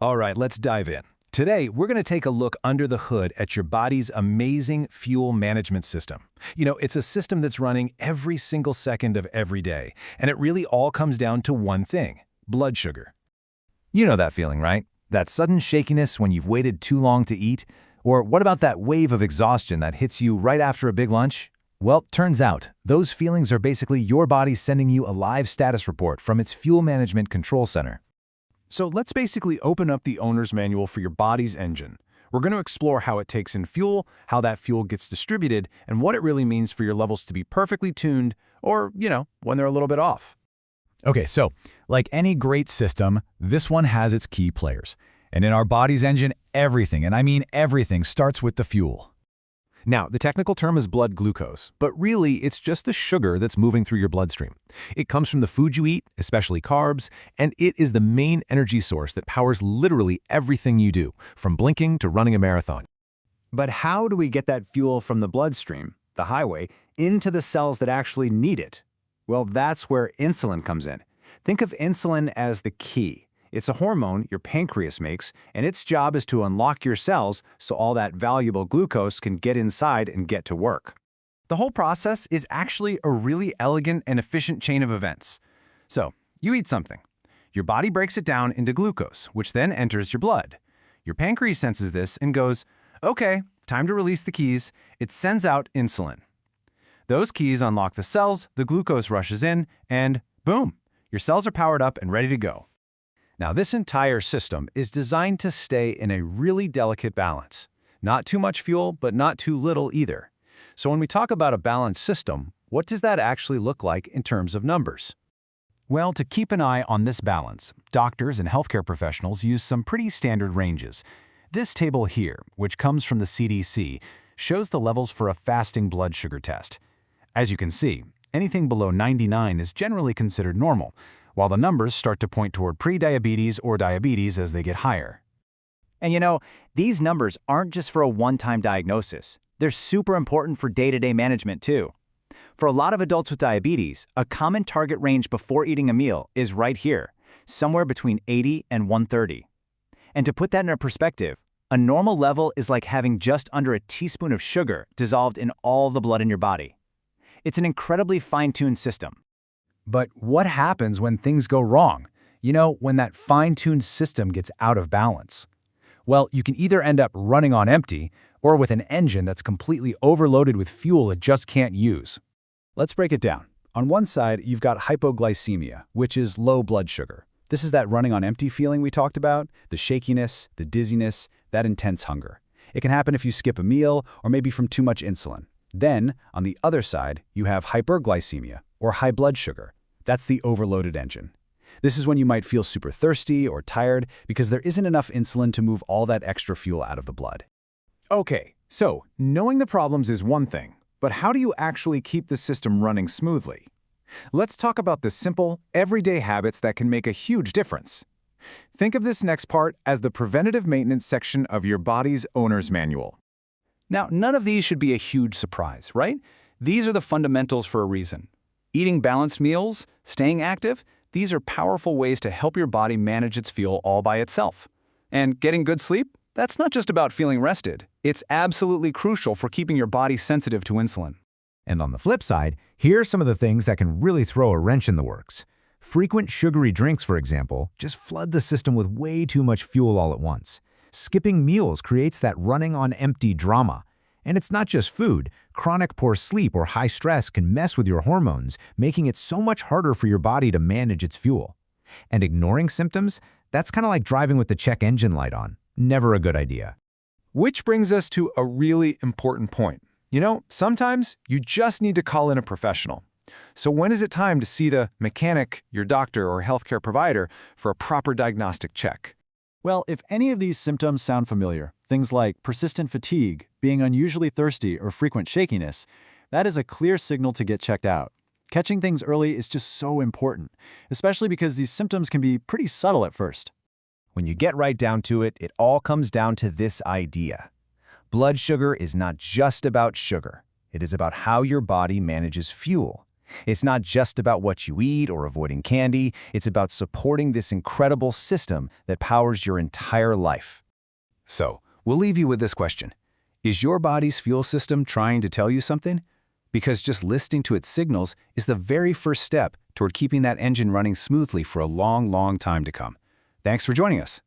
All right, let's dive in. Today, we're going to take a look under the hood at your body's amazing fuel management system. It's a system that's running every single second of every day, and it really all comes down to one thing: blood sugar. You know that feeling, right? That sudden shakiness when you've waited too long to eat? Or what about that wave of exhaustion that hits you right after a big lunch? Well, turns out, those feelings are basically your body sending you a live status report from its fuel management control center. So let's basically open up the owner's manual for your body's engine. We're going to explore how it takes in fuel, how that fuel gets distributed, and what it really means for your levels to be perfectly tuned or, when they're a little bit off. Okay, so like any great system, this one has its key players. And in our body's engine, everything, and I mean everything, starts with the fuel. Now, the technical term is blood glucose, but really it's just the sugar that's moving through your bloodstream. It comes from the food you eat, especially carbs, and it is the main energy source that powers literally everything you do, from blinking to running a marathon. But how do we get that fuel from the bloodstream, the highway, into the cells that actually need it? Well, that's where insulin comes in. Think of insulin as the key. It's a hormone your pancreas makes, and its job is to unlock your cells so all that valuable glucose can get inside and get to work. The whole process is actually a really elegant and efficient chain of events. So, you eat something. Your body breaks it down into glucose, which then enters your blood. Your pancreas senses this and goes, "Okay, time to release the keys." It sends out insulin. Those keys unlock the cells, the glucose rushes in, and boom, your cells are powered up and ready to go. Now, this entire system is designed to stay in a really delicate balance. Not too much fuel, but not too little either. So when we talk about a balanced system, what does that actually look like in terms of numbers? Well, to keep an eye on this balance, doctors and healthcare professionals use some pretty standard ranges. This table here, which comes from the CDC, shows the levels for a fasting blood sugar test. As you can see, anything below 99 is generally considered normal, while the numbers start to point toward prediabetes or diabetes as they get higher. And these numbers aren't just for a one-time diagnosis. They're super important for day-to-day management too. For a lot of adults with diabetes, a common target range before eating a meal is right here, somewhere between 80 and 130. And to put that in perspective, a normal level is like having just under a teaspoon of sugar dissolved in all the blood in your body. It's an incredibly fine-tuned system. But what happens when things go wrong? When that fine-tuned system gets out of balance? Well, you can either end up running on empty or with an engine that's completely overloaded with fuel it just can't use. Let's break it down. On one side, you've got hypoglycemia, which is low blood sugar. This is that running on empty feeling we talked about, the shakiness, the dizziness, that intense hunger. It can happen if you skip a meal or maybe from too much insulin. Then, on the other side, you have hyperglycemia, or high blood sugar. That's the overloaded engine. This is when you might feel super thirsty or tired because there isn't enough insulin to move all that extra fuel out of the blood. Okay, so knowing the problems is one thing, but how do you actually keep the system running smoothly? Let's talk about the simple, everyday habits that can make a huge difference. Think of this next part as the preventative maintenance section of your body's owner's manual. Now, none of these should be a huge surprise, right? These are the fundamentals for a reason. Eating balanced meals, staying active, these are powerful ways to help your body manage its fuel all by itself. And getting good sleep? That's not just about feeling rested. It's absolutely crucial for keeping your body sensitive to insulin. And on the flip side, here are some of the things that can really throw a wrench in the works. Frequent sugary drinks, for example, just flood the system with way too much fuel all at once. Skipping meals creates that running on empty drama. And it's not just food. Chronic poor sleep or high stress can mess with your hormones, making it so much harder for your body to manage its fuel. And ignoring symptoms, that's kind of like driving with the check engine light on. Never a good idea. Which brings us to a really important point. Sometimes you just need to call in a professional. So when is it time to see the mechanic, your doctor, or healthcare provider for a proper diagnostic check? Well, if any of these symptoms sound familiar, things like persistent fatigue, being unusually thirsty, or frequent shakiness, that is a clear signal to get checked out. Catching things early is just so important, especially because these symptoms can be pretty subtle at first. When you get right down to it, it all comes down to this idea. Blood sugar is not just about sugar. It is about how your body manages fuel. It's not just about what you eat or avoiding candy, it's about supporting this incredible system that powers your entire life. So, we'll leave you with this question. Is your body's fuel system trying to tell you something? Because just listening to its signals is the very first step toward keeping that engine running smoothly for a long, long time to come. Thanks for joining us.